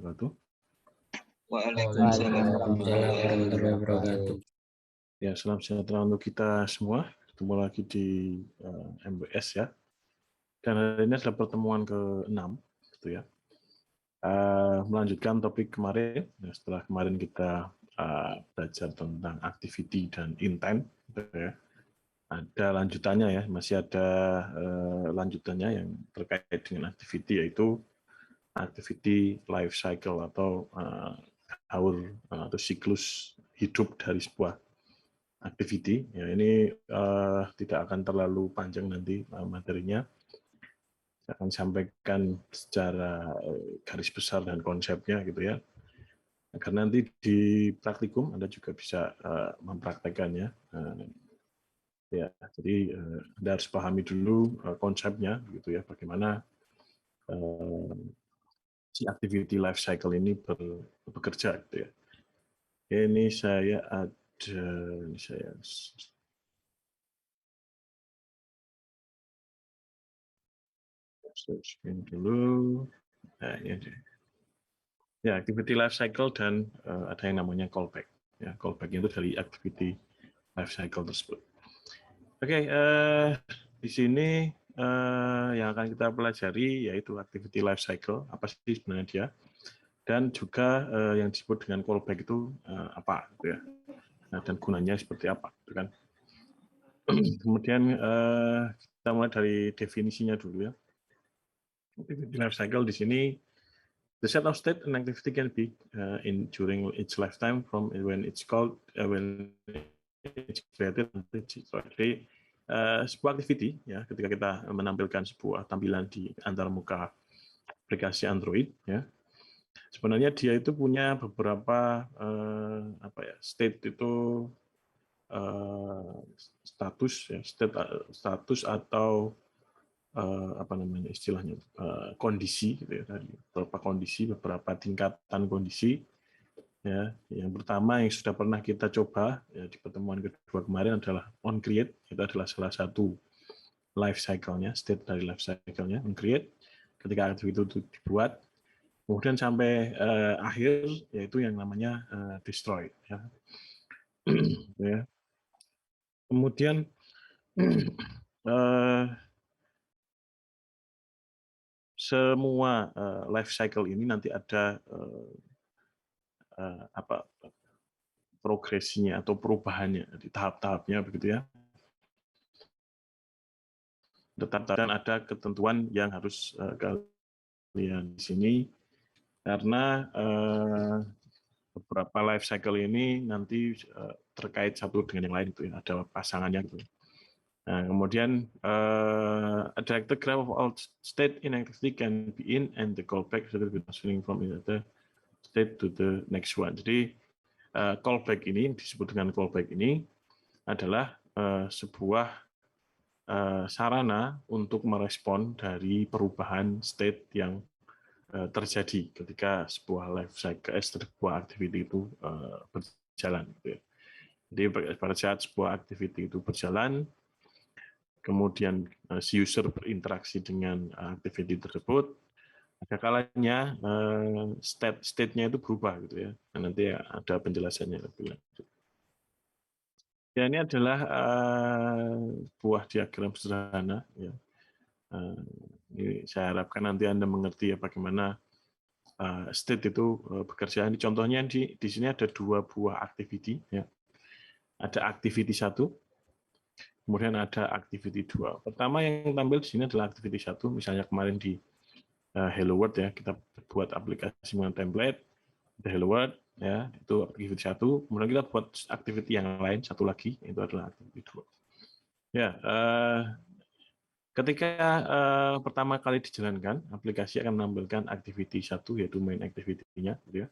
wabarakatuh. Waalaikumsalam warahmatullahi wabarakatuh. Ya, salam sejahtera untuk kita semua. Ketemu lagi di MBS ya. Dan hari ini adalah pertemuan ke-6, gitu ya. Melanjutkan topik kemarin. Ya, setelah kemarin kita belajar tentang activity dan intent, gitu ya. Ada lanjutannya ya, masih ada lanjutannya yang terkait dengan activity, yaitu activity life cycle atau atau siklus hidup dari sebuah activity. Ya, ini tidak akan terlalu panjang nanti materinya. Saya akan sampaikan secara garis besar dan konsepnya gitu ya. Agar nanti di praktikum Anda juga bisa mempraktekannya. Ya, jadi Anda harus pahami dulu konsepnya gitu ya, bagaimana si activity life cycle ini bekerja gitu ya. Ini saya screen dulu. Nah, ini ada. Ya, activity life cycle dan ada yang namanya callback. Ya, callback itu dari activity life cycle tersebut. Oke, di sini yang akan kita pelajari yaitu activity life cycle, apa sih sebenarnya dia, dan juga yang disebut dengan callback itu apa, gitu ya. Nah, dan gunanya seperti apa, gitu kan. Kemudian kita mulai dari definisinya dulu ya. Activity life cycle di sini, the set of state an activity can be in during its lifetime from when it's called when it's created. Jadi sebuah activity ya, ketika kita menampilkan sebuah tampilan di antarmuka aplikasi Android ya, sebenarnya dia itu punya beberapa state itu status ya, status atau istilahnya kondisi gitu ya, tadi beberapa kondisi, beberapa tingkatan kondisi ya. Yang pertama yang sudah pernah kita coba ya, di pertemuan kedua kemarin adalah on create. Itu adalah salah satu life cycle-nya, state dari life cycle-nya on create ketika aktivitas itu dibuat, kemudian sampai akhir yaitu yang namanya destroy ya. Ya. Kemudian semua life cycle ini nanti ada progresinya atau perubahannya di tahap-tahapnya begitu ya. Dan ada ketentuan yang harus kalian di sini karena beberapa life cycle ini nanti terkait satu dengan yang lain itu ya, ada pasangannya gitu. Nah, kemudian a directed graph of all state in activity can be in and the callback should be transferring from another state to the next one. Jadi callback ini disebut dengan callback ini adalah sebuah sarana untuk merespon dari perubahan state yang terjadi ketika sebuah life cycle, sebuah activity itu berjalan. Gitu ya. Jadi pada saat sebuah activity itu berjalan, kemudian si user berinteraksi dengan activity tersebut, ada kalanya state-nya itu berubah gitu ya. Nah, nanti ada penjelasannya lebih lanjut. Ya, ini adalah buah diagram sederhana ya. Ini saya harapkan nanti Anda mengerti ya bagaimana state itu bekerja. Ini contohnya di sini ada dua buah activity ya. Ada activity 1, kemudian ada activity 2. Pertama yang tampil di sini adalah activity 1, misalnya kemarin di Hello World ya, kita buat aplikasi dengan template, ada Hello World ya, itu activity 1, kemudian kita buat activity yang lain satu lagi, itu adalah activity 2. Ya, ketika pertama kali dijalankan, aplikasi akan menampilkan activity 1 yaitu main activity-nya gitu ya.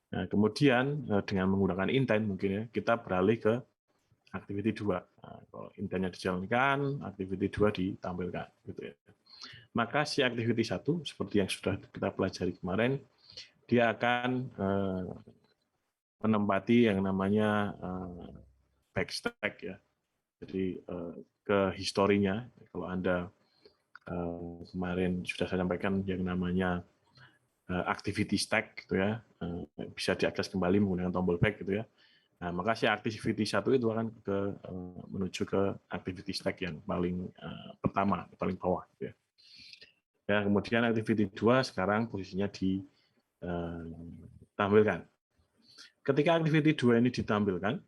Nah, kemudian dengan menggunakan intent mungkin ya, kita beralih ke activity 2. Nah, kalau intentnya dijalankan, activity 2 ditampilkan gitu ya. Maka si activity 1 seperti yang sudah kita pelajari kemarin, dia akan menempati yang namanya backstack ya. Jadi ke historinya, kalau Anda kemarin sudah saya sampaikan yang namanya activity stack gitu ya, bisa diakses kembali menggunakan tombol back gitu ya. Nah, maka si activity 1 itu akan menuju ke activity stack yang paling pertama, paling bawah gitu ya. Ya, kemudian activity 2 sekarang posisinya ditampilkan. Ketika activity 2 ini ditampilkan,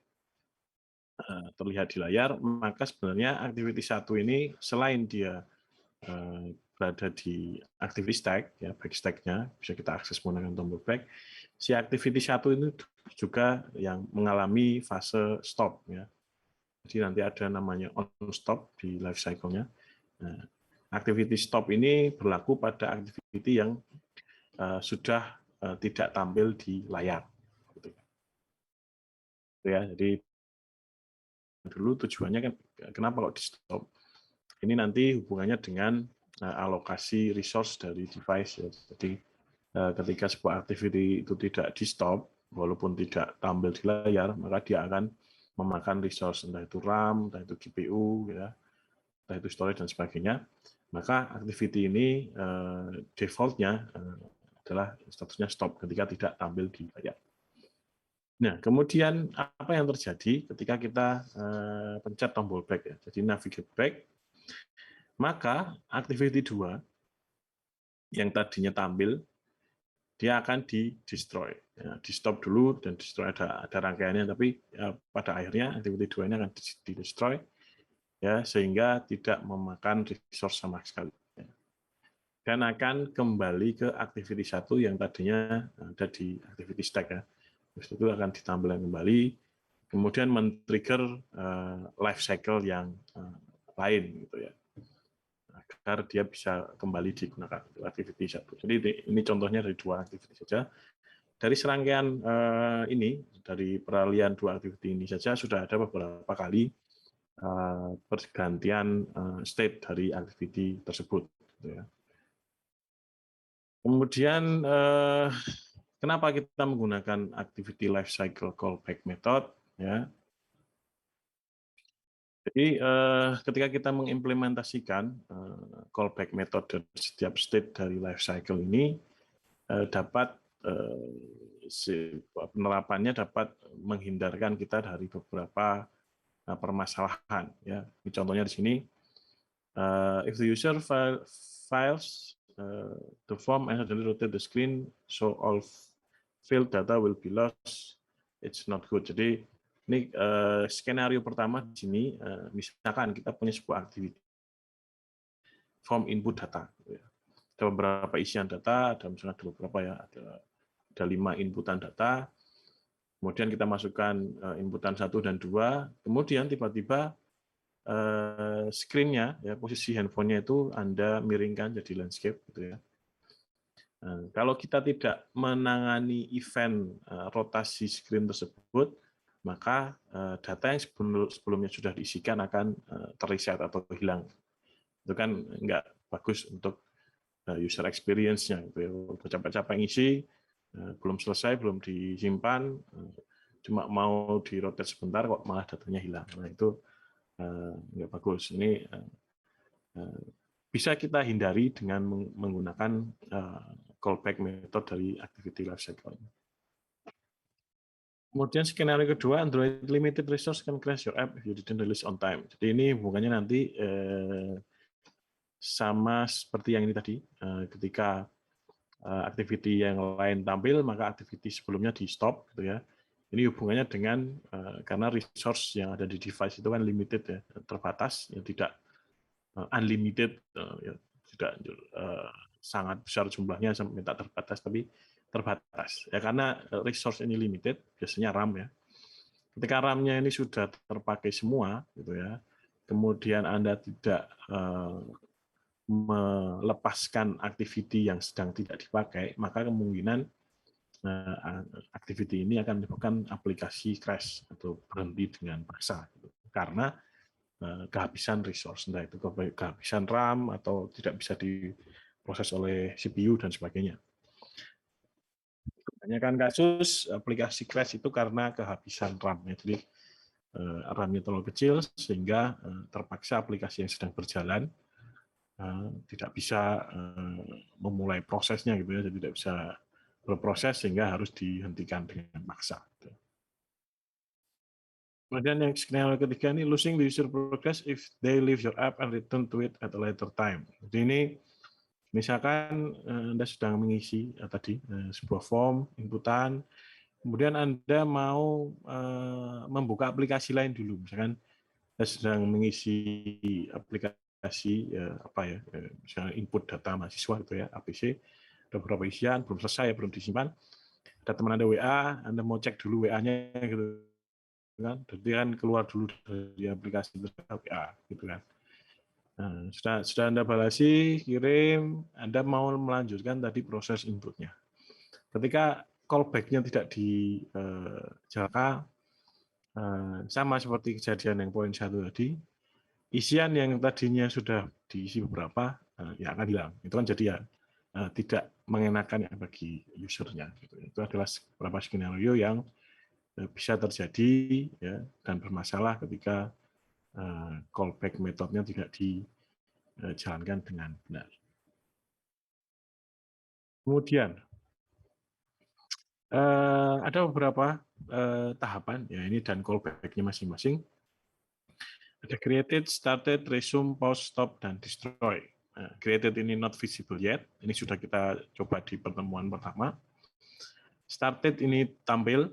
terlihat di layar, maka sebenarnya activity 1 ini selain dia berada di activity stack, ya back stack-nya bisa kita akses menggunakan tombol back. Si activity 1 ini juga yang mengalami fase stop, ya. Jadi nanti ada namanya on stop di life cycle-nya. Nah, activity stop ini berlaku pada activity yang sudah tidak tampil di layar. Gitu. Ya, jadi dulu tujuannya kan kenapa kok di stop? Ini nanti hubungannya dengan alokasi resource dari device. Ya. Jadi ketika sebuah activity itu tidak di stop, walaupun tidak tampil di layar, maka dia akan memakan resource, entah itu RAM, entah itu GPU, ya, entah itu storage dan sebagainya. Maka activity ini default-nya adalah statusnya stop ketika tidak tampil di layar. Nah, kemudian apa yang terjadi ketika kita pencet tombol back ya. Jadi navigate back, maka activity 2 yang tadinya tampil dia akan di-destroy. Ya, di-stop dulu dan destroy ada rangkaiannya, tapi ya, pada akhirnya activity 2 ini akan di-destroy ya sehingga tidak memakan resource sama sekali. Ya. Dan akan kembali ke activity 1 yang tadinya ada di activity stack ya. Terus itu akan ditampilkan kembali, kemudian men-trigger life cycle yang lain gitu ya, agar dia bisa kembali digunakan untuk activity 1. Jadi ini contohnya dari 2 activity saja. Dari serangkaian ini, dari peralihan 2 activity ini saja sudah ada beberapa kali pergantian state dari activity tersebut. Gitu ya. Kemudian kenapa kita menggunakan activity lifecycle callback method? Ya. Jadi ketika kita mengimplementasikan callback method dari setiap state dari lifecycle ini dapat penerapannya dapat menghindarkan kita dari beberapa permasalahan. Ya, ini contohnya di sini. If the user files the form and suddenly rotate the screen, so all field data will be lost. It's not good. Jadi ini skenario pertama di sini, misalkan kita punya sebuah activity form input data. Ada beberapa isian data, ada misalnya ada beberapa ya, ada 5 inputan data. Kemudian kita masukkan inputan 1 dan 2. Kemudian tiba-tiba screen-nya, ya, posisi handphonenya itu Anda miringkan jadi landscape, gitu ya. Nah, kalau kita tidak menangani event rotasi screen tersebut, maka data yang sebelumnya sudah diisikan akan terreset atau hilang. Itu kan nggak bagus untuk user experience-nya. Gitu ya. Capek-capek ngisi, belum selesai, belum disimpan, cuma mau di-rotate sebentar kok malah datanya hilang. Nah, itu nggak bagus. Ini bisa kita hindari dengan menggunakan callback method dari activity lifecycle. Kemudian skenario kedua, Android limited resource can crash your app if you didn't release on time. Jadi ini hubungannya nanti sama seperti yang ini tadi, ketika activity yang lain tampil, maka activity sebelumnya di stop, gitu ya. Ini hubungannya dengan karena resource yang ada di device itu kan limited ya, terbatas, ya tidak unlimited, ya, tidak sangat besar jumlahnya sampai tak terbatas, tapi terbatas. Ya karena resource ini limited, biasanya RAM ya. Ketika RAM-nya ini sudah terpakai semua, gitu ya, kemudian Anda tidak melepaskan activity yang sedang tidak dipakai, maka kemungkinan activity ini akan menyebabkan aplikasi crash atau berhenti dengan paksa, gitu. Karena kehabisan resource, entah itu kehabisan RAM atau tidak bisa diproses oleh CPU dan sebagainya. Kebanyakan kasus aplikasi crash itu karena kehabisan RAM. Jadi RAM-nya terlalu kecil sehingga terpaksa aplikasi yang sedang berjalan tidak bisa memulai prosesnya gitu ya, jadi tidak bisa berproses sehingga harus dihentikan dengan paksa. Kemudian yang skenario ketiga ini losing the user progress if they leave your app and return to it at a later time. Jadi ini misalkan Anda sedang mengisi tadi sebuah form inputan, kemudian Anda mau membuka aplikasi lain dulu, misalkan Anda sedang mengisi aplikasi misalnya input data mahasiswa gitu ya, ABC, ada beberapa isian belum selesai, belum disimpan. Ada teman Anda WA, Anda mau cek dulu WA-nya gitu kan, jadi kan keluar dulu dari aplikasi WA gitu kan. Nah, sudah Anda balasi, kirim, Anda mau melanjutkan tadi proses inputnya. Ketika callback-nya tidak dijaga, sama seperti kejadian yang poin 1 tadi, isian yang tadinya sudah diisi beberapa, ya akan hilang. Itu kan jadi ya tidak mengenakan ya bagi usernya. Gitu. Itu adalah beberapa skenario yang bisa terjadi ya, dan bermasalah ketika callback metodenya tidak dijalankan dengan benar. Kemudian ada beberapa tahapan ya ini dan callback-nya masing-masing. Ada created, started, resume, pause, stop, dan destroy. Created ini not visible yet. Ini sudah kita coba di pertemuan pertama. Started ini tampil.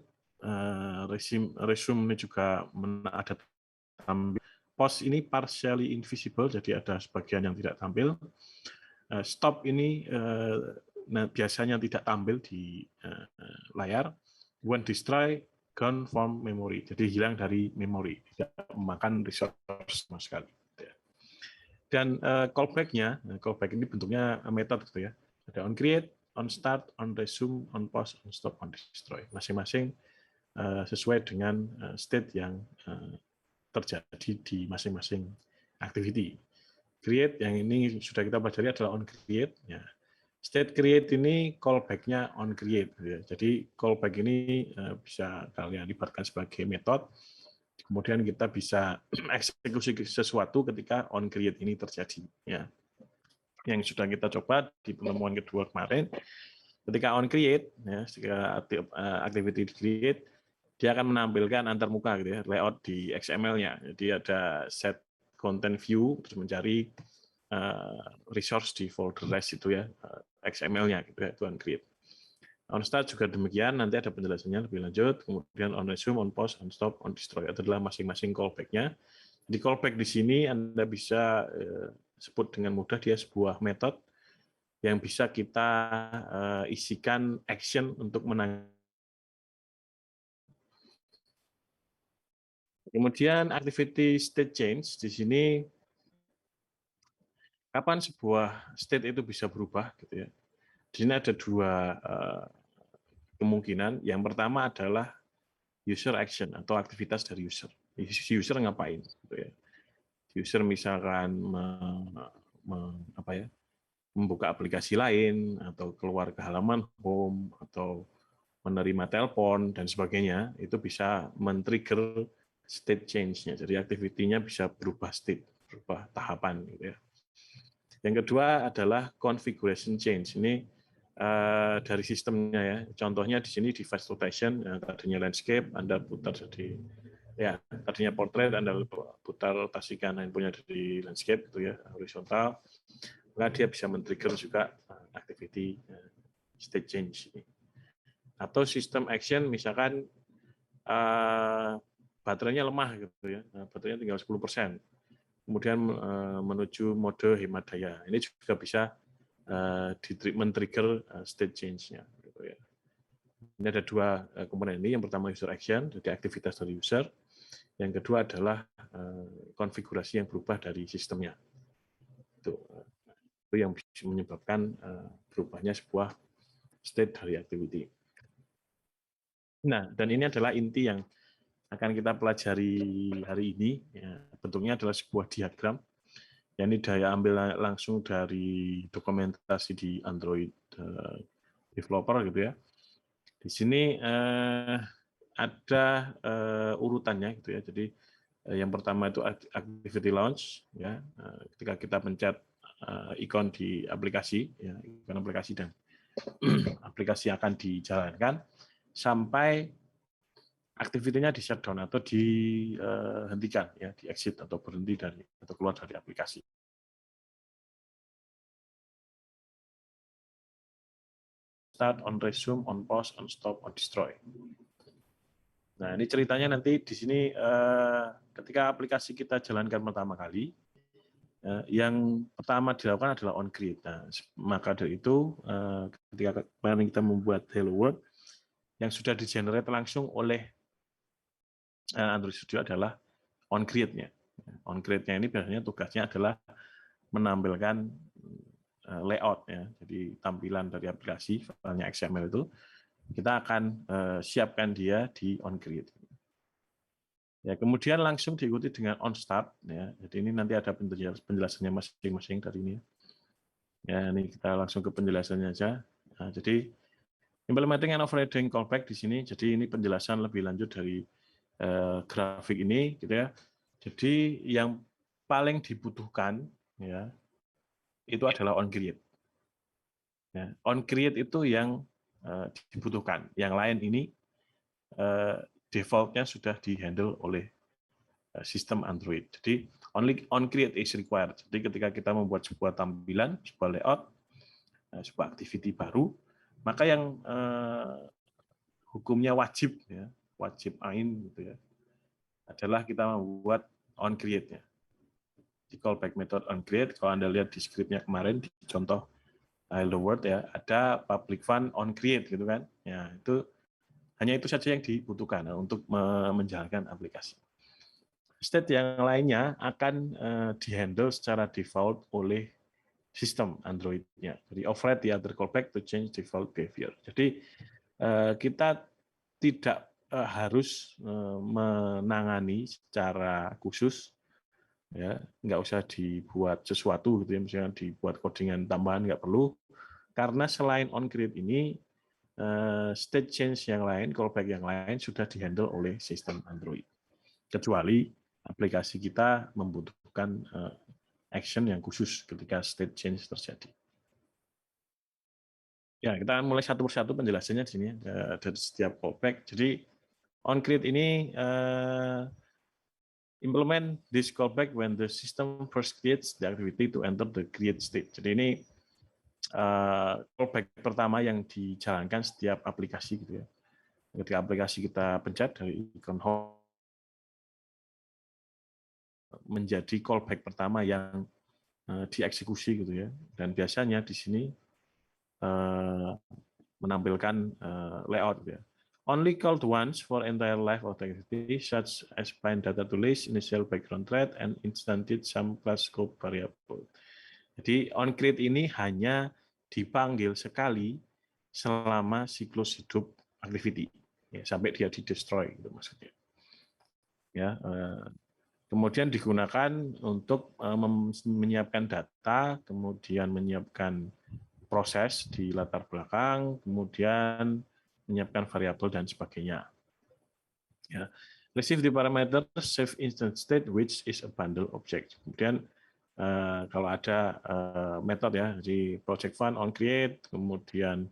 Resume ini juga ada tampil. Pause ini partially invisible, jadi ada sebagian yang tidak tampil. Stop ini biasanya tidak tampil di layar. When destroy, gone from memory, jadi hilang dari memori, tidak memakan resource sama sekali. Dan callback-nya, callback ini bentuknya metode gitu ya. Ada on create, on start, on resume, on pause, on stop, on destroy. Masing-masing sesuai dengan state yang terjadi di masing-masing activity. Create yang ini sudah kita pelajari adalah on create. Ya. State create ini callback-nya on create. Ya. Jadi callback ini bisa kalian libatkan sebagai metode. Kemudian kita bisa eksekusi sesuatu ketika on create ini terjadi. Ya. Yang sudah kita coba di pertemuan kedua kemarin, ketika on create, ya, ketika activity create, dia akan menampilkan antarmuka gitu ya, layout di XML-nya. Jadi ada set content view, terus mencari resource di folder rest itu ya, XML-nya gitu ya, itu on create. On start juga demikian, nanti ada penjelasannya lebih lanjut. Kemudian on resume, on pause, on stop, on destroy. Itu adalah masing-masing callback-nya. Di callback di sini Anda bisa sebut dengan mudah dia sebuah metode yang bisa kita isikan action untuk menangani. Kemudian activity state change di sini kapan sebuah state itu bisa berubah gitu ya. Di sini ada dua kemungkinan. Yang pertama adalah user action atau aktivitas dari user. User ngapain gitu ya. User misalkan membuka aplikasi lain atau keluar ke halaman home atau menerima telepon dan sebagainya, itu bisa men-trigger state change-nya. Jadi activity-nya bisa berubah state, berubah tahapan gitu ya. Yang kedua adalah configuration change. Ini dari sistemnya ya. Contohnya di sini device rotation, tadinya landscape, Anda putar jadi ya tadinya portrait, Anda putar rotasikan handphonenya dari landscape itu ya, horizontal. Maka dia bisa men-trigger juga activity state change ini. Atau sistem action misalkan baterainya lemah gitu ya, baterainya tinggal 10%. Kemudian menuju mode hemat daya. Ini juga bisa men-trigger state change-nya gitu ya. Ini ada dua komponen ini. Yang pertama user action, jadi aktivitas dari user. Yang kedua adalah konfigurasi yang berubah dari sistemnya. Itu yang bisa menyebabkan berubahnya sebuah state dari activity. Nah, dan ini adalah inti yang akan kita pelajari hari ini. Ya, bentuknya adalah sebuah diagram. Ya, ini saya ambil langsung dari dokumentasi di Android Developer gitu ya. Di sini ada urutannya gitu ya. Jadi yang pertama itu activity launch ya. Ketika kita pencet ikon di aplikasi, ya, ikon aplikasi dan aplikasi akan dijalankan sampai aktivitinya di shutdown atau dihentikan, ya, di exit atau berhenti dari atau keluar dari aplikasi. Start, on resume, on pause, on stop, on destroy. Nah, ini ceritanya nanti di sini ketika aplikasi kita jalankan pertama kali, yang pertama dilakukan adalah on create. Nah, maka dari itu ketika kemarin kita membuat Hello World, yang sudah di-generate langsung oleh Android Studio adalah on create-nya. On create-nya ini biasanya tugasnya adalah menampilkan layout, ya. Jadi tampilan dari aplikasi filenya XML itu kita akan siapkan dia di on create. Ya, kemudian langsung diikuti dengan on start, ya. Jadi ini nanti ada penjelasannya masing-masing dari ini. Ya, ini kita langsung ke penjelasannya aja. Nah, jadi implementing and overriding callback di sini. Jadi ini penjelasan lebih lanjut dari grafik ini, gitu ya. Jadi yang paling dibutuhkan, ya, itu adalah on create. Ya, on create itu yang dibutuhkan. Yang lain ini default-nya sudah di-handle oleh sistem Android. Jadi only on create is required. Jadi ketika kita membuat sebuah tampilan, sebuah layout, sebuah activity baru, maka yang hukumnya wajib, ya, wajib ain, gitu ya, adalah kita membuat on create-nya. Di callback method on create, kalau Anda lihat di script-nya kemarin di contoh Hello World, ya, ada public fun on create, gitu kan. Ya, itu hanya itu saja yang dibutuhkan untuk menjalankan aplikasi. State yang lainnya akan dihandle secara default oleh sistem Android-nya. Jadi override the other callback to change default behavior. Jadi kita tidak harus menangani secara khusus, ya, nggak usah dibuat sesuatu, gitu ya, misalnya dibuat codingan tambahan nggak perlu, karena selain on create ini state change yang lain, callback yang lain sudah dihandle oleh sistem Android. Kecuali aplikasi kita membutuhkan action yang khusus ketika state change terjadi. Ya, kita mulai satu persatu penjelasannya di sini, dari setiap callback. Jadi on create ini implement this callback when the system first creates the activity to enter the create state. Jadi ini callback pertama yang dijalankan setiap aplikasi, gitu ya. Ketika aplikasi kita pencet dari ikon home, menjadi callback pertama yang dieksekusi, gitu ya. Dan biasanya di sini menampilkan layout, gitu ya. Only called once for entire life of the activity, such as bind data to list, initial background thread, and instantiate some class scope variable. Jadi on create ini hanya dipanggil sekali selama siklus hidup activity, ya, sampai dia di destroy, gitu maksudnya. Ya, kemudian digunakan untuk menyiapkan data, kemudian menyiapkan proses di latar belakang, kemudian menyiapkan variabel dan sebagainya. Ya. Receive the parameter save instant state which is a bundle object. Kemudian kalau ada metode, ya, di project fun on create, kemudian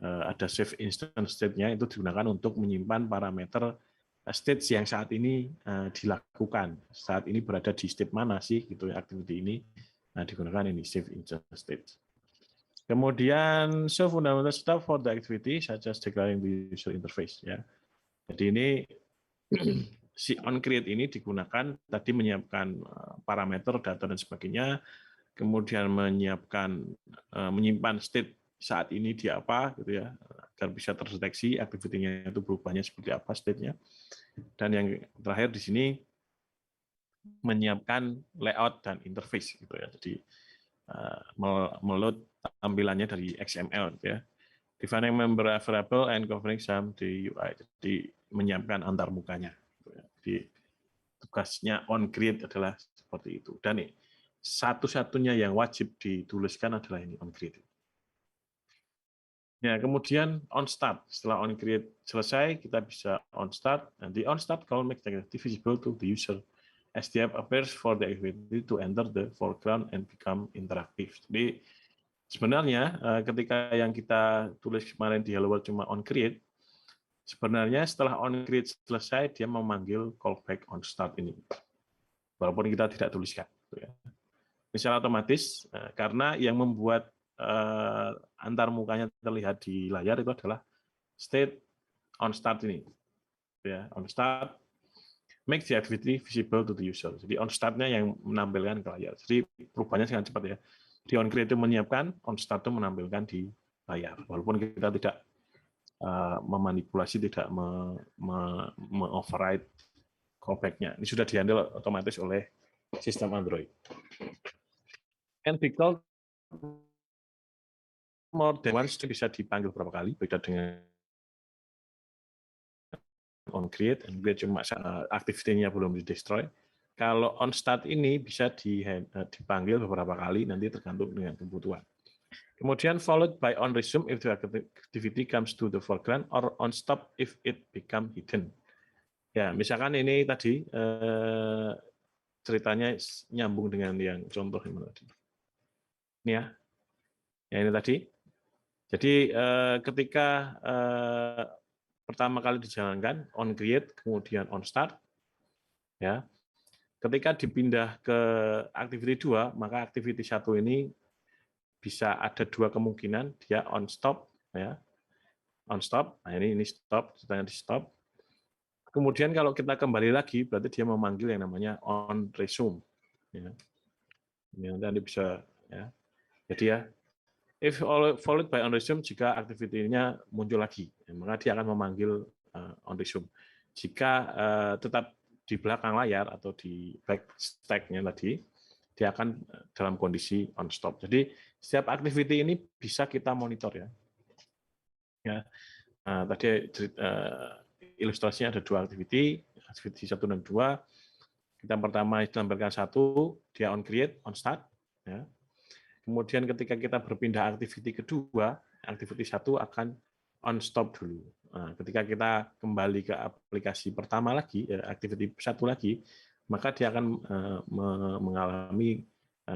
ada save instant state-nya, itu digunakan untuk menyimpan parameter state yang saat ini dilakukan. Saat ini berada di state mana sih, gitu ya, activity ini. Nah, digunakan ini save instant state. Kemudian show fundamental stuff for the activity such as declaring the user interface, ya. Jadi ini si on create ini digunakan tadi menyiapkan parameter, data dan sebagainya, kemudian menyiapkan menyimpan state saat ini di apa, gitu ya, agar bisa terdeteksi activity-nya itu berubahnya seperti apa state-nya. Dan yang terakhir di sini menyiapkan layout dan interface, gitu ya. Jadi meload tampilannya dari XML, gitu ya. Defining member variable and covering some the UI. Jadi menyiapkan antar mukanya, gitu ya. Jadi tugasnya on create adalah seperti itu. Dan satu-satunya yang wajib dituliskan adalah ini on create. Ya, kemudian on start. Setelah on create selesai, kita bisa on start. Nanti on start call make the activity visible to the user STF appears for the activity to enter the foreground and become interactive. Jadi sebenarnya ketika yang kita tulis kemarin di Hello World cuma on create, sebenarnya setelah on create selesai dia memanggil callback on start ini, walaupun kita tidak tuliskan. Ini secara otomatis karena yang membuat antar mukanya terlihat di layar itu adalah state on start ini, ya on start make the activity visible to the user. Jadi on start-nya yang menampilkan ke layar. Jadi perubahannya sangat cepat ya. Di on create itu menyiapkan, on start itu menampilkan di layar. Walaupun kita tidak memanipulasi, tidak me-override callback-nya. Ini sudah dihandle otomatis oleh sistem Android. And be called more than once, bisa dipanggil berapa kali, beda dengan on create, and create cuma activity-nya belum di-destroy. Kalau on start ini bisa dipanggil beberapa kali, nanti tergantung dengan kebutuhan. Kemudian followed by on resume if the activity comes to the foreground, or on stop if it become hidden. Ya, misalkan ini tadi ceritanya nyambung dengan yang contoh yang tadi. Ini ya, ini tadi. Jadi ketika pertama kali dijalankan on create, kemudian on start, ya. Ketika dipindah ke activity 2, maka activity 1 ini bisa ada dua kemungkinan, dia on stop, ya, on stop. Nah ini stop, ceritanya di stop. Kemudian kalau kita kembali lagi, berarti dia memanggil yang namanya on resume. Ya. Ini nanti bisa, ya. Jadi ya, if followed by on resume, jika aktivitinya muncul lagi, ya, maka dia akan memanggil on resume. Jika tetap di belakang layar atau di back stack-nya tadi, dia akan dalam kondisi on stop. Jadi setiap activity ini bisa kita monitor ya. Ya, tadi ilustrasinya ada dua activity 1 dan 2. Kita pertama tampilkan 1, dia on create, on start. Ya. Kemudian ketika kita berpindah activity kedua, activity 1 akan on stop dulu. Nah, ketika kita kembali ke aplikasi pertama lagi, activity 1 lagi, maka dia akan mengalami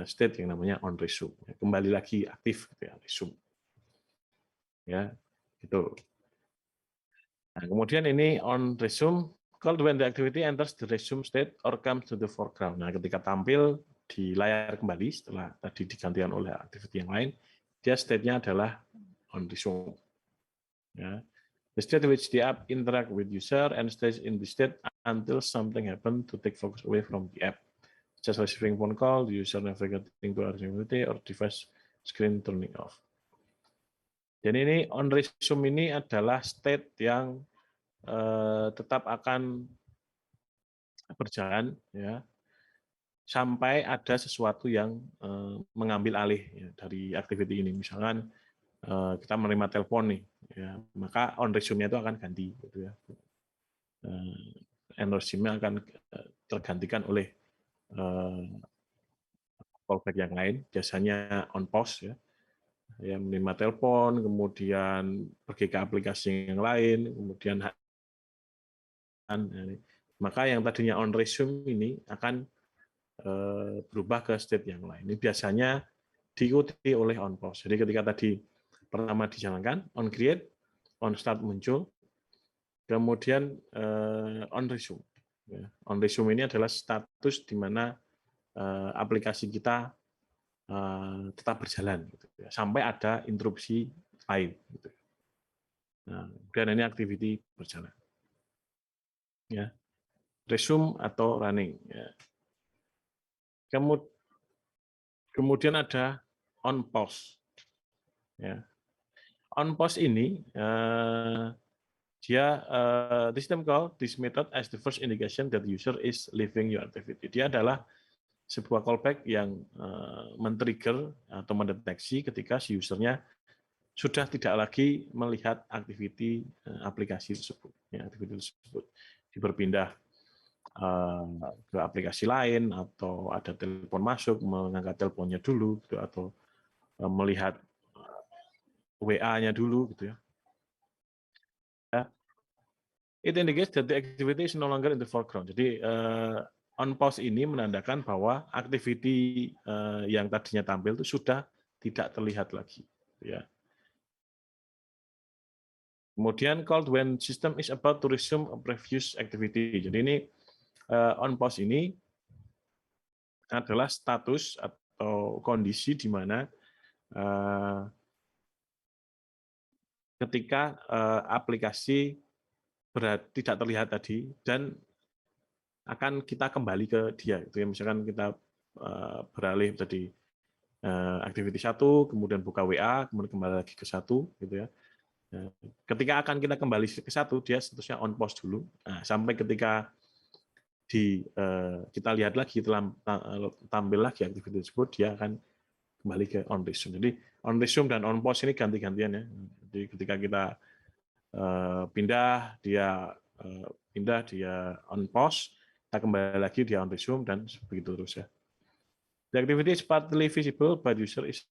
state yang namanya on resume. Kembali lagi aktif, gitu ya, resume. Ya, gitu. Nah, kemudian ini on resume, called when the activity enters the resume state or comes to the foreground. Nah, ketika tampil di layar kembali setelah tadi digantikan oleh activity yang lain, dia state-nya adalah on resume. Ya. The state which the app interact with user and stays in the state until something happen to take focus away from the app. Just receiving phone call, the user navigating to activity or device screen turning off. Dan ini on resume ini adalah state yang tetap akan berjalan ya sampai ada sesuatu yang mengambil alih ya, dari activity ini. Misalkan kita menerima telepon nih, ya, maka on resume-nya itu akan ganti, gitu ya. On resume-nya akan tergantikan oleh callback yang lain, biasanya on pause ya. Ya, menerima telepon, kemudian pergi ke aplikasi yang lain, kemudian maka yang tadinya on resume ini akan berubah ke state yang lain. Ini biasanya diikuti oleh on pause. Jadi ketika tadi pertama dijalankan, on create, on start muncul, kemudian on resume. Ya. On resume ini adalah status di mana aplikasi kita tetap berjalan, gitu, ya, sampai ada interupsi lain. Gitu. Nah, kemudian ini activity berjalan. Ya. Resume atau running. Ya. Kemudian ada on pause. Ya. On pause ini dia the system call this method as the first indication that the user is leaving your activity. Dia adalah sebuah callback yang men-trigger atau mendeteksi ketika si usernya sudah tidak lagi melihat aktiviti aplikasi tersebut. Ya, aktiviti tersebut berpindah ke aplikasi lain atau ada telepon masuk, mengangkat teleponnya dulu, gitu, atau melihat WA-nya dulu, gitu ya. It indicates that the activity is no longer in the foreground. Jadi on pause ini menandakan bahwa activity yang tadinya tampil itu sudah tidak terlihat lagi. Ya. Kemudian called when system is about to resume a previous activity. Jadi ini on pause ini adalah status atau kondisi di mana ketika aplikasi tidak terlihat tadi dan akan kita kembali ke dia. Itu ya, misalkan kita beralih jadi activity 1, kemudian buka WA, kemudian kembali lagi ke 1, gitu ya. Ketika akan kita kembali ke 1, dia statusnya on pause dulu. Nah, sampai ketika kita lihat lagi, tampil lagi aktivitas tersebut, dia akan kembali ke on resume. Jadi on resume dan on pause ini ganti-gantian ya. Jadi ketika kita pindah, dia on pause, kita kembali lagi dia on resume, dan begitu terus ya. The activity is partly visible, but user is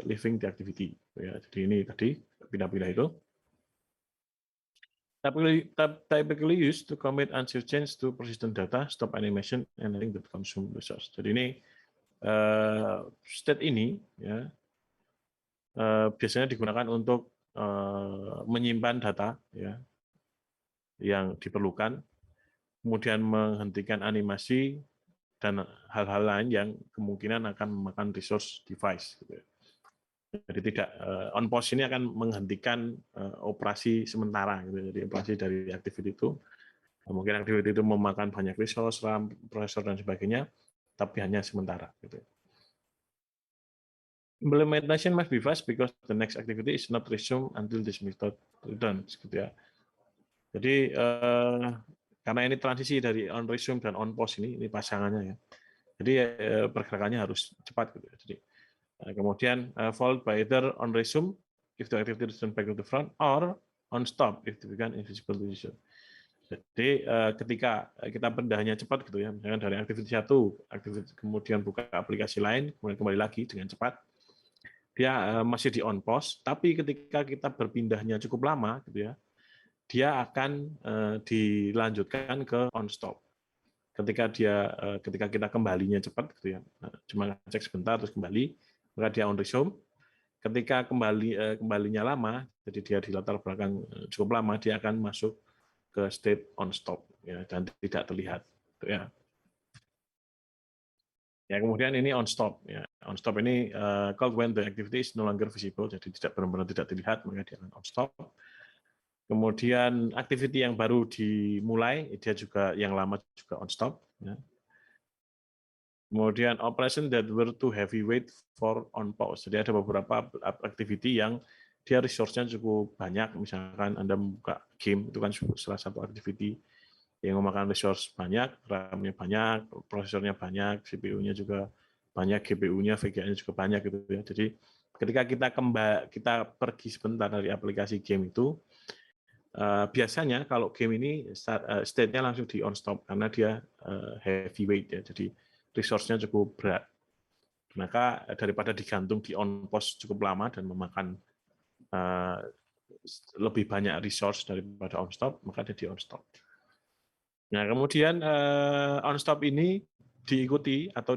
leaving the activity. Ya, jadi ini tadi pindah-pindah itu. Typically used to commit unsafe change to persistent data, stop animation, and anything that consume resource. Jadi ini state ini ya biasanya digunakan untuk menyimpan data ya yang diperlukan, kemudian menghentikan animasi dan hal-hal lain yang kemungkinan akan memakan resource device. Gitu ya. Jadi tidak on pause ini akan menghentikan operasi sementara. Gitu. Jadi operasi dari activity itu, mungkin activity itu memakan banyak resource, RAM, prosesor dan sebagainya, tapi hanya sementara. Gitu. Implementation must be fast because the next activity is not resumed until this method returns. Gitu ya. Jadi karena ini transisi dari on resume dan on pause ini pasangannya ya. Jadi pergerakannya harus cepat. Gitu ya. Jadi kemudian followed by either on resume if the activity return back to the front, or on stop if it become invisible to user. Jadi ketika kita pindahnya cepat gitu ya, misalnya dari aktivitas 1, aktivitas kemudian buka aplikasi lain, kemudian kembali lagi dengan cepat, dia masih di on pause, tapi ketika kita berpindahnya cukup lama gitu ya, dia akan dilanjutkan ke on stop. Ketika kita kembalinya cepat gitu ya, cuma cek sebentar terus kembali, maka dia on resume. Ketika kembalinya lama, jadi dia di latar belakang cukup lama, dia akan masuk ke state on stop ya, dan tidak terlihat. Ya. Ya, kemudian ini on stop. Ya. On stop ini called when the activity is no longer visible, jadi tidak benar-benar tidak terlihat, maka dia akan on stop. Kemudian activity yang baru dimulai, dia juga yang lama juga on stop. Ya. Kemudian operation that were too heavyweight for on pause. Jadi ada beberapa activity yang dia resource-nya cukup banyak. Misalkan Anda membuka game, itu kan salah satu activity yang memakan resource banyak, RAM-nya banyak, prosesornya banyak, CPU-nya juga banyak, GPU-nya, VGA-nya juga banyak gitu ya. Jadi ketika kita pergi sebentar dari aplikasi game itu, biasanya kalau game ini state-nya langsung di on stop karena dia heavyweight ya. Jadi resource-nya cukup berat. Maka daripada digantung di on pause cukup lama dan memakan lebih banyak resource daripada on stop, maka dia di on stop. Nah, kemudian on stop ini diikuti atau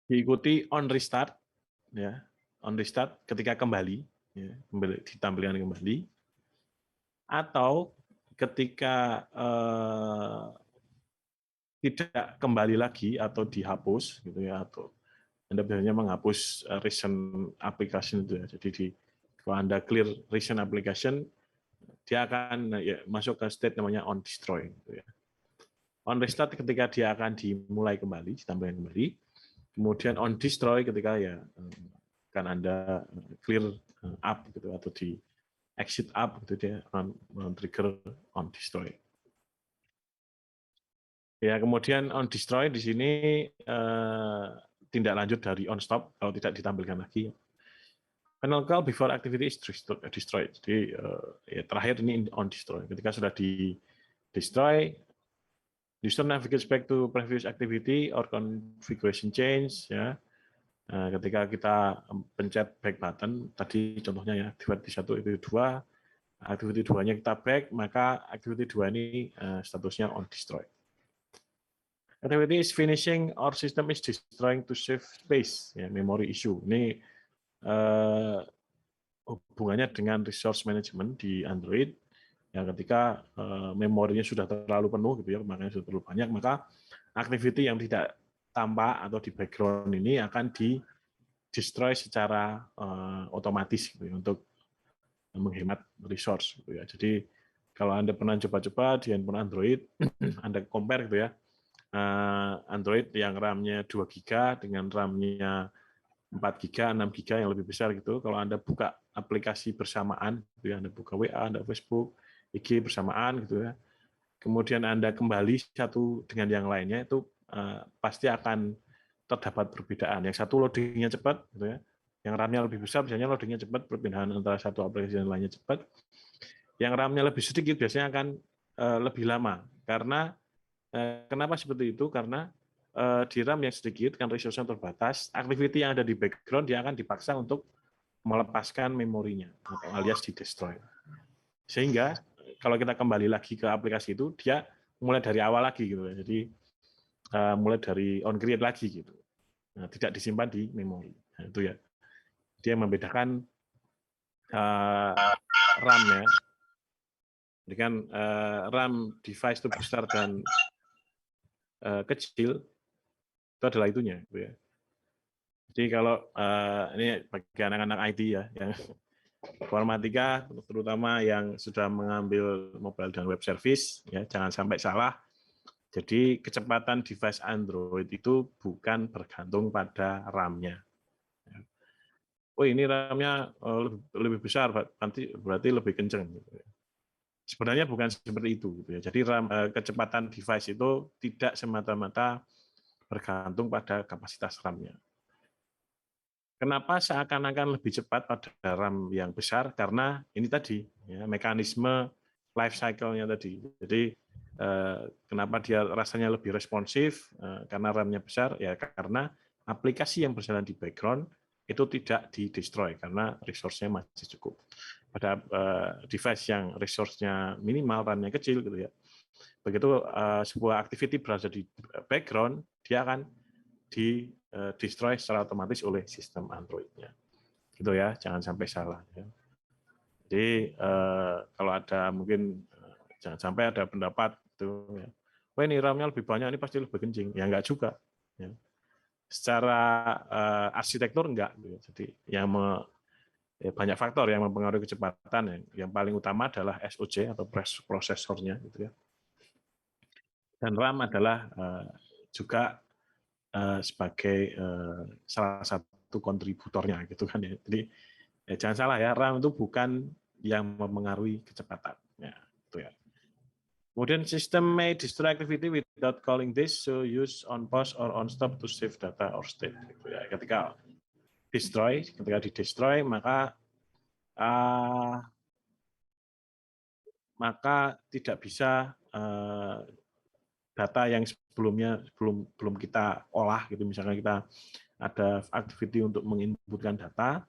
diikuti on restart, ya, on restart ketika kembali, ya, ditampilkan kembali, atau ketika tidak kembali lagi atau dihapus gitu ya, atau Anda biasanya menghapus recent application itu ya. Jadi kalau Anda clear recent application, dia akan ya, masuk ke state namanya on destroy gitu ya. On restart ketika dia akan dimulai kembali, ditampilkan kembali. Kemudian on destroy ketika ya kan Anda clear up gitu atau di exit up gitu, dia akan trigger on destroy. Ya, kemudian on destroy di sini tindak lanjut dari on stop kalau tidak ditampilkan lagi. Final call before activity is destroyed. Jadi ya, terakhir ini on destroy. Ketika sudah di destroy, user navigates back to previous activity or configuration change. Ya, ketika kita pencet back button, tadi contohnya ya activity 1, activity 2, activity 2-nya kita back, maka activity 2 ini statusnya on destroy. Activity is finishing or system is destroying to save space, ya, memory issue. Ini hubungannya dengan resource management di Android. Ya, ketika memorinya sudah terlalu penuh, gitu ya, makanya sudah terlalu banyak, maka activity yang tidak tampak atau di background ini akan di destroy secara otomatis, gitu ya, untuk menghemat resource, gitu ya. Jadi kalau Anda pernah coba-coba di handphone Android, Anda compare, gitu ya, Android yang RAM-nya 2 GB dengan RAM-nya 4 GB, 6 GB yang lebih besar gitu. Kalau Anda buka aplikasi bersamaan, gitu ya, Anda buka WA, Anda Facebook, IG bersamaan, gitu ya. Kemudian Anda kembali satu dengan yang lainnya, itu pasti akan terdapat perbedaan. Yang satu loadingnya cepat, gitu ya. Yang RAM-nya lebih besar, biasanya loadingnya cepat, perpindahan antara satu aplikasi dan lainnya cepat. Yang RAM-nya lebih sedikit, biasanya akan lebih lama. Karena kenapa seperti itu? Karena di RAM yang sedikit, kan resource-nya terbatas, activity yang ada di background dia akan dipaksa untuk melepaskan memorinya, alias di-destroy. Sehingga kalau kita kembali lagi ke aplikasi itu, dia mulai dari awal lagi, gitu. Jadi mulai dari on create lagi, gitu. Nah, tidak disimpan di memori. Nah, itu ya. Dia membedakan RAM ya. Jadi kan RAM device itu besar dan kecil, itu adalah itunya, gitu ya. Jadi kalau ini bagi anak-anak IT ya, yang informatika, terutama yang sudah mengambil mobile dan web service, ya jangan sampai salah. Jadi kecepatan device Android itu bukan bergantung pada RAM-nya. Oh ini RAM-nya lebih besar, nanti berarti lebih kenceng. Sebenarnya bukan seperti itu. Jadi kecepatan device itu tidak semata-mata bergantung pada kapasitas RAM-nya. Kenapa seakan-akan lebih cepat pada RAM yang besar? Karena ini tadi, ya, mekanisme life cycle-nya tadi. Jadi kenapa dia rasanya lebih responsif? Karena RAM-nya besar, ya karena aplikasi yang berjalan di background itu tidak di-destroy karena resource-nya masih cukup. Pada device yang resource-nya minimal, RAM-nya kecil, gitu ya. Begitu sebuah activity berada di background, dia akan di-destroy secara otomatis oleh sistem Android-nya. Gitu ya, jangan sampai salah. Ya. Jadi kalau ada mungkin jangan sampai ada pendapat itu, ya, wah ini RAM-nya lebih banyak, ini pasti lebih kencing. Ya enggak juga. Ya. Secara arsitektur enggak. Gitu. Jadi yang ya, banyak faktor yang mempengaruhi kecepatan. Yang paling utama adalah SOC atau prosesornya, gitu ya. Dan RAM adalah juga sebagai salah satu kontributornya, gitu kan ya. Jadi ya, jangan salah ya, RAM itu bukan yang mempengaruhi kecepatan. Ya, itu ya. Kemudian system may destroy activity without calling this, so use on pause or on stop to save data or state. Gitu ya. Ketika di-destroy, maka tidak bisa data yang sebelumnya belum kita olah, gitu. Misalnya kita ada activity untuk menginputkan data,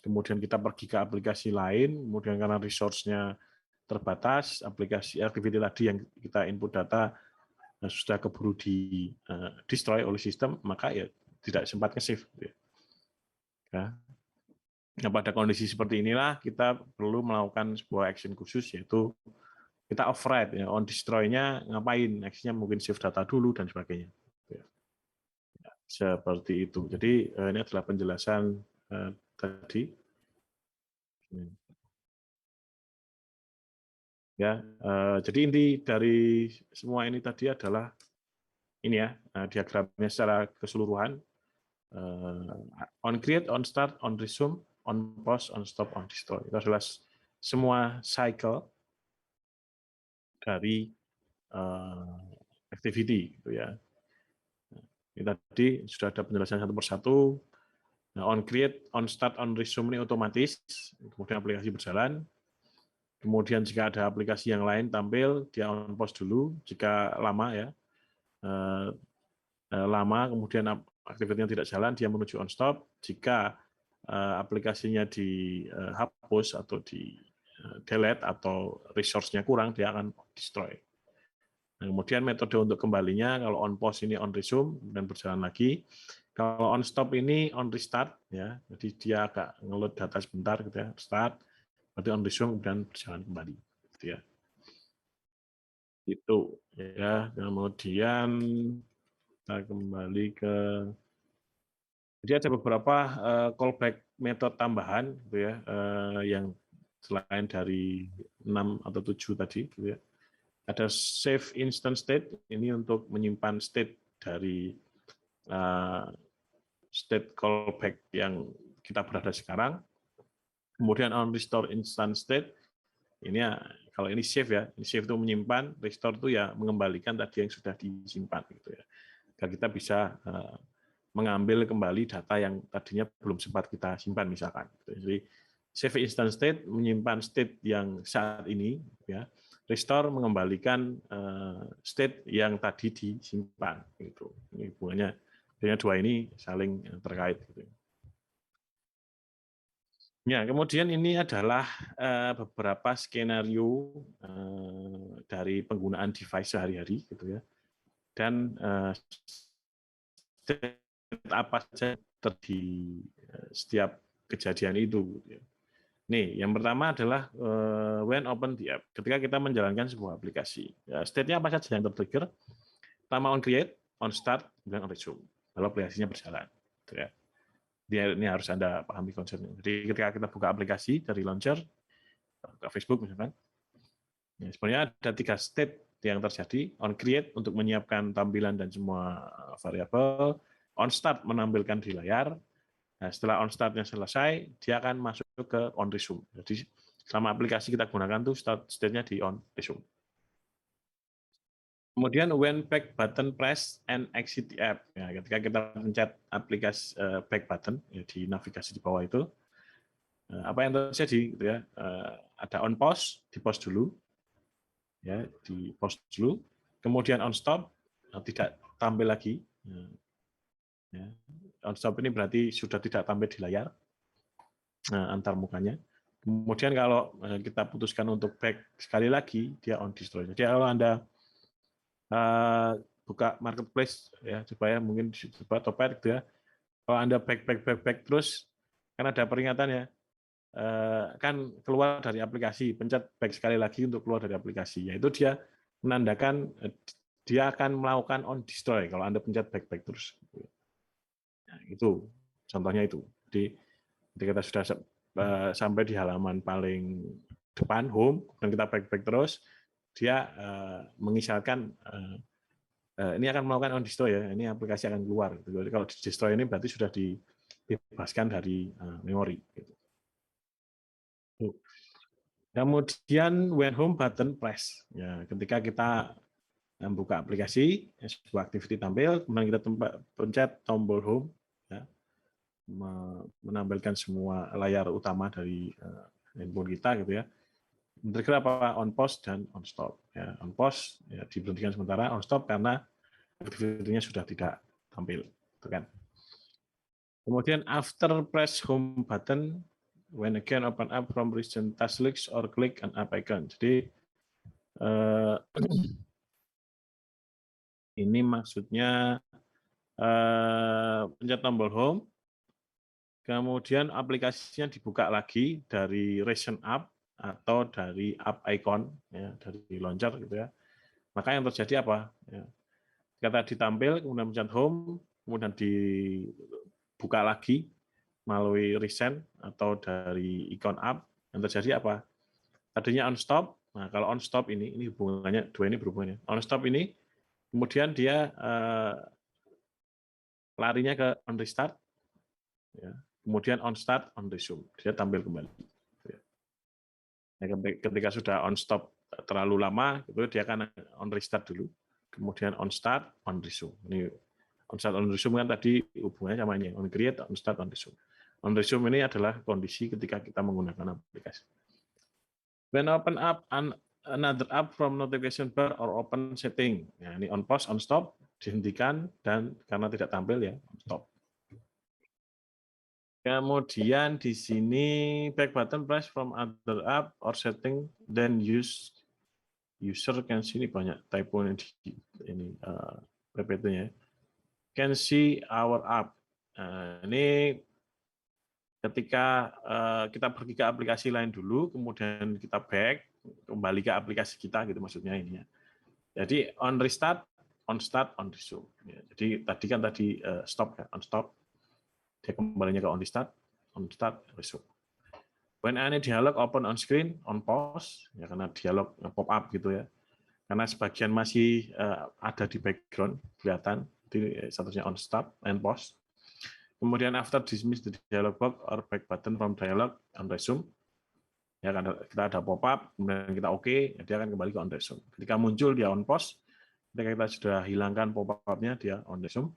kemudian kita pergi ke aplikasi lain, kemudian karena resource-nya terbatas, aplikasi activity tadi yang kita input data sudah keburu di-destroy oleh sistem, maka ya tidak sempat nge-save. Ya. Nah, pada kondisi seperti inilah kita perlu melakukan sebuah action khusus, yaitu kita override, ya, on destroy-nya ngapain, action-nya mungkin save data dulu dan sebagainya. Ya. Seperti itu. Jadi ini adalah penjelasan tadi. Ya, jadi inti dari semua ini tadi adalah ini ya, diagramnya secara keseluruhan. On create, on start, on resume, on pause, on stop, on destroy. Itu adalah semua cycle dari activity, gitu ya. Ini tadi sudah ada penjelasan satu persatu. Nah, on create, on start, on resume ini otomatis, kemudian aplikasi berjalan. Kemudian jika ada aplikasi yang lain tampil, dia on pause dulu. Jika lama ya, kemudian aktivitasnya tidak jalan, dia menuju on stop. Jika aplikasinya dihapus atau di delete atau resource-nya kurang, dia akan destroy. Nah, kemudian metode untuk kembalinya, kalau on pause ini on resume dan berjalan lagi. Kalau on stop ini on restart, ya. Jadi dia agak ngeload data sebentar, gitu ya. Start, berarti on resume dan berjalan kembali, gitu ya. Itu ya. Kemudian kita kembali ke, jadi ada beberapa callback metode tambahan, gitu ya, yang selain dari 6 atau 7 tadi, gitu ya. Ada save instant state, ini untuk menyimpan state dari state callback yang kita berada sekarang. Kemudian on restore instant state, ini ya, kalau ini save ya, ini save itu menyimpan, restore itu ya mengembalikan tadi yang sudah disimpan, gitu ya. Agar kita bisa mengambil kembali data yang tadinya belum sempat kita simpan misalkan. Jadi save instant state menyimpan state yang saat ini, ya. Restore mengembalikan state yang tadi disimpan. Gitu. Ini hubungannya, dua ini saling terkait. Gitu. Ya, kemudian ini adalah beberapa skenario dari penggunaan device sehari-hari, gitu ya. Dan apa saja terjadi setiap kejadian itu. Nih, yang pertama adalah when open the app. Ketika kita menjalankan sebuah aplikasi, ya, state-nya apa saja yang tertrigger? Pertama on create, on start, dan on resume. Kalau aplikasinya berjalan. Gitu ya. Ini harus Anda pahami konsepnya. Jadi ketika kita buka aplikasi dari launcher, ke Facebook misalkan, ya, sebenarnya ada 3 state yang terjadi. On create untuk menyiapkan tampilan dan semua variabel, on start menampilkan di layar. Nah, setelah on start-nya selesai, dia akan masuk ke on resume. Jadi selama aplikasi kita gunakan tuh start state-nya di on resume. Kemudian when back button press and exit the app. Ya, ketika kita pencet aplikasi back button ya, di navigasi di bawah itu, apa yang terjadi? Gitu ya, ada on pause, di pause dulu, ya, di pause dulu. Kemudian on stop, tidak tampil lagi. Ya. On stop ini berarti sudah tidak tampil di layar. Antar mukanya. Kemudian kalau kita putuskan untuk back sekali lagi, dia on destroy. Jadi kalau Anda buka marketplace ya, supaya mungkin coba Topet gitu ya. Kalau Anda back terus, kan ada peringatan ya, kan keluar dari aplikasi, pencet back sekali lagi untuk keluar dari aplikasi. Yaitu dia menandakan dia akan melakukan on destroy kalau Anda pencet back terus. Nah, itu contohnya itu. Jadi ketika kita sudah sampai di halaman paling depan home dan kita back terus, dia mengisyaratkan ini akan melakukan on destroy ya, ini aplikasi akan keluar. Jadi kalau di destroy ini berarti sudah dibebaskan dari memori. Kemudian when home button press, ya, ketika kita membuka aplikasi, sebuah activity tampil, kemudian kita pencet tombol home, ya, menampilkan semua layar utama dari handphone kita gitu ya. Trigger apa? On pause dan on stop. Ya, on pause ya, diberhentikan sementara, on stop karena aktivitinya sudah tidak tampil. Gitu kan. Kemudian after press home button, when again open up from recent task list or click an app icon. Jadi ini maksudnya pencet tombol home, kemudian aplikasinya dibuka lagi dari recent app atau dari app icon, ya, dari launcher gitu ya. Maka yang terjadi apa? Ya, kata ditampil, kemudian pencet home, kemudian dibuka lagi melalui recent atau dari ikon app, yang terjadi apa? Tadinya on stop, nah kalau on stop ini hubungannya, dua ini berhubungannya. On stop ini, kemudian dia larinya ke on restart, ya. Kemudian on start, on resume, dia tampil kembali. Ketika sudah on stop terlalu lama, itu dia akan on restart dulu, kemudian on start, on resume. Ini on start, on resume kan tadi hubungannya sama ini, on create, on start, on resume. On resume ini adalah kondisi ketika kita menggunakan aplikasi. When open up another app from notification bar or open setting, ya, ini on pause, on stop, dihentikan dan karena tidak tampil ya on stop. Kemudian di sini back button press from other app or setting then use user can see, ini banyak typo di ini PPT-nya. Can see our app. Ini ketika kita pergi ke aplikasi lain dulu, kemudian kita back, kembali ke aplikasi kita, gitu maksudnya ini ya. Jadi on restart, on start, on resume. Ya, jadi tadi kan stop ya, on stop, dia kembalinya ke on start, resume. When any dialog open on screen, on pause, ya karena dialog pop up gitu ya. Karena sebagian masih ada di background kelihatan, jadi statusnya on stop and pause. Kemudian after dismiss the dialog box or back button from dialog on resume, ya karena kita ada pop up, kemudian kita oke, dia akan kembali ke on resume. Ketika muncul dia on pause, ketika kita sudah hilangkan pop up-nya dia on resume.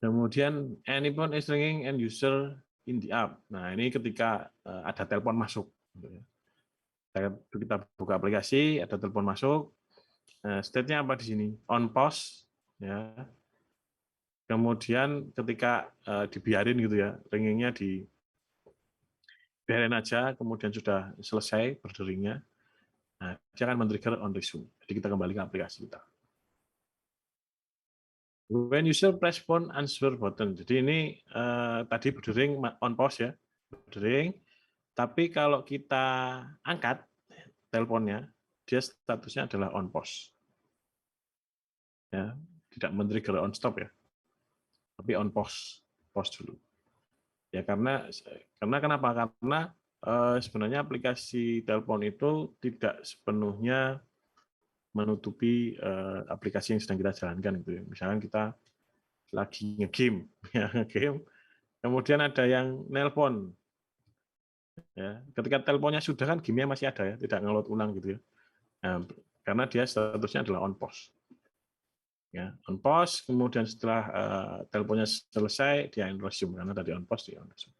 Kemudian anyone is ringing and user in the app. Nah ini ketika ada telepon masuk. Kita buka aplikasi, ada telepon masuk. State-nya apa di sini? On pause. Ya. Kemudian ketika dibiarin gitu ya, ringingnya dibiarin aja, kemudian sudah selesai berderingnya, nah, dia akan men-trigger on resume. Jadi kita kembali ke aplikasi kita. When user press phone answer button. Jadi ini tadi berdering on pause ya, berdering. Tapi kalau kita angkat teleponnya, dia statusnya adalah on pause. Ya, tidak men-trigger on stop ya, tapi on pause dulu. Ya karena kenapa? Karena sebenarnya aplikasi telepon itu tidak sepenuhnya menutupi aplikasi yang sedang kita jalankan gitu ya. Misalkan kita lagi nge-game, ya, nge-game, kemudian ada yang nelpon. Ya, ketika teleponnya sudah kan game-nya masih ada ya, tidak nge-load ulang gitu ya. Nah, karena dia statusnya adalah on pause. Ya, on pause, kemudian setelah teleponnya selesai dia resume karena tadi on pause dia on resume.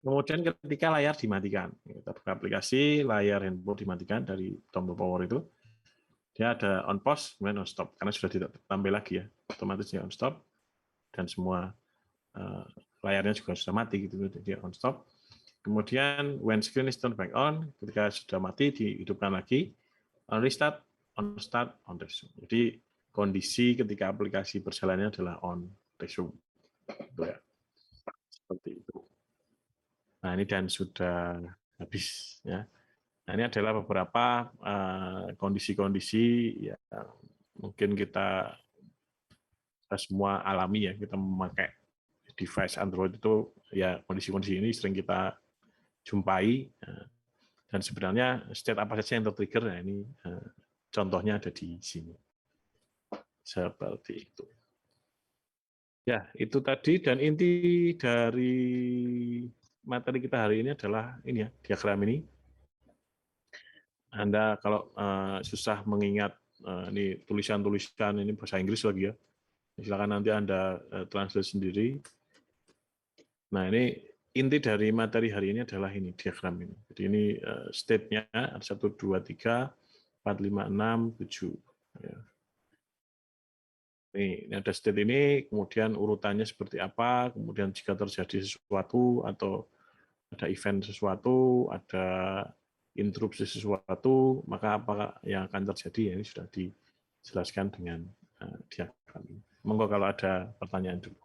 Kemudian ketika layar dimatikan, kita buka aplikasi, layar handphone dimatikan dari tombol power itu, dia ada on pause, kemudian on stop, karena sudah tidak tampil lagi ya, otomatis dia on stop, dan semua layarnya juga sudah mati, gitu, dia on stop. Kemudian when screen is turned back on, ketika sudah mati dihidupkan lagi, on restart, on start, on resume. Jadi kondisi ketika aplikasi berjalannya adalah on resume, gitu ya. Seperti itu. Nah ini dan sudah habis ya. Nah ini adalah beberapa kondisi-kondisi yang mungkin kita semua alami ya, kita memakai device Android itu ya kondisi-kondisi ini sering kita jumpai dan sebenarnya state apa saja yang tertrigger, nah ini contohnya ada di sini. Seperti itu. Ya, itu tadi dan inti dari materi kita hari ini adalah ini ya, diagram ini. Anda kalau susah mengingat ini tulisan-tulisan ini bahasa Inggris lagi ya, silakan nanti Anda translate sendiri. Nah ini inti dari materi hari ini adalah ini diagram ini. Jadi ini state-nya ada 1, 2, 3, 4, 5, 6, 7. Ya. Ini ada state ini, kemudian urutannya seperti apa, kemudian jika terjadi sesuatu atau ada event sesuatu, ada interupsi sesuatu, maka apa yang akan terjadi, ini sudah dijelaskan dengan diagram ini. Monggo kalau ada pertanyaan dulu.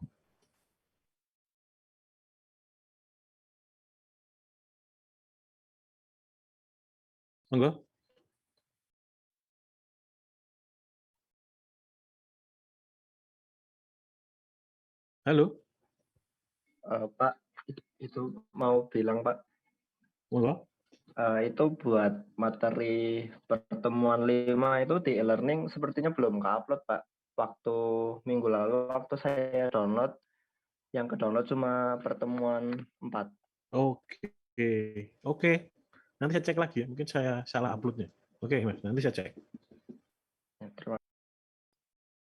Monggo. Halo. Pak, itu mau bilang Pak, Monggo. itu buat materi pertemuan 5 itu di e-learning sepertinya belum ke-upload Pak. Waktu minggu lalu waktu saya download, yang ke-download cuma pertemuan 4. Oke. Nanti saya cek lagi ya, mungkin saya salah uploadnya. Oke, Mas, nanti saya cek. Ya, terima kasih.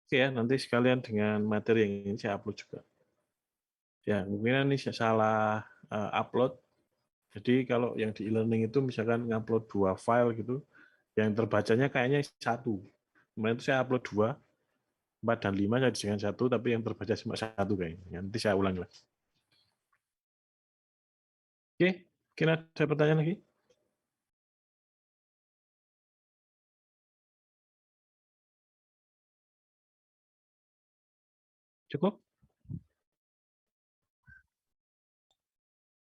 Oke ya, nanti sekalian dengan materi yang ini saya upload juga. Ya, mungkin ini saya salah upload. Jadi kalau yang di e-learning itu misalkan ngupload 2 file gitu, yang terbacanya kayaknya 1. Kemarin itu saya upload 2, 4 dan 5 saya jadikan 1, tapi yang terbaca cuma 1 kayaknya. Nanti saya ulang lagi. Oke, mungkin ada pertanyaan lagi? Cukup?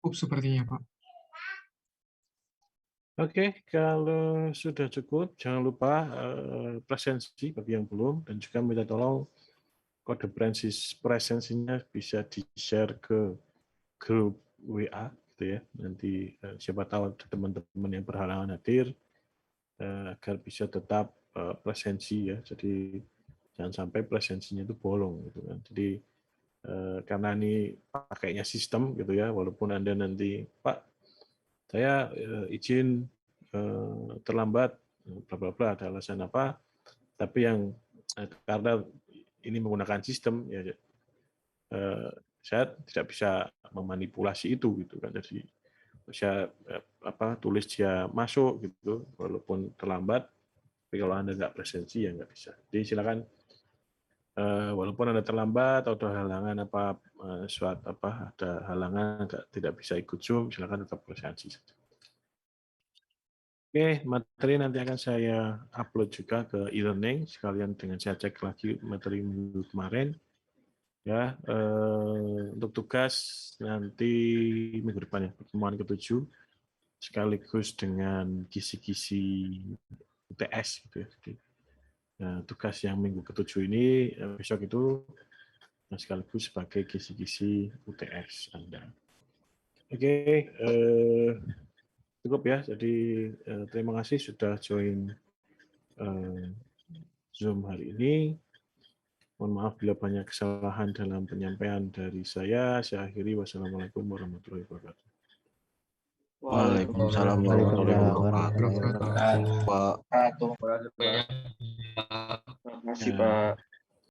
Cukup sepertinya, Pak. Oke, kalau sudah cukup, jangan lupa presensi bagi yang belum, dan juga minta tolong kode presensinya bisa di-share ke grup WA, gitu ya. Nanti siapa tahu ada teman-teman yang berhalangan hadir, agar bisa tetap presensi ya. Jadi jangan sampai presensinya itu bolong, gitu kan. Jadi karena ini pakainya sistem, gitu ya, walaupun Anda nanti, Pak, saya izin terlambat, bla bla bla, ada alasan apa, tapi yang karena ini menggunakan sistem, ya saya tidak bisa memanipulasi itu, gitu kan. Jadi saya tulis dia masuk, gitu, walaupun terlambat, tapi kalau Anda nggak presensi ya nggak bisa. Jadi silakan, walaupun Anda terlambat atau ada halangan ada halangan tidak bisa ikut Zoom, silakan tetap presensi saja. Oke, materi nanti akan saya upload juga ke e-learning, sekalian dengan saya cek lagi materi minggu kemarin. Ya, untuk tugas nanti minggu depan ya, pertemuan ke-7, sekaligus dengan kisi-kisi UTS, gitu ya. Jadi, tugas yang minggu ke-7 ini, besok itu sekaligus sebagai kisi-kisi UTS Anda. Oke, cukup ya. Jadi terima kasih sudah join Zoom hari ini. Mohon maaf bila banyak kesalahan dalam penyampaian dari saya. Saya akhiri. Wassalamualaikum warahmatullahi wabarakatuh. Waalaikumsalam warahmatullahi wabarakatuh. Terima kasih, Pak.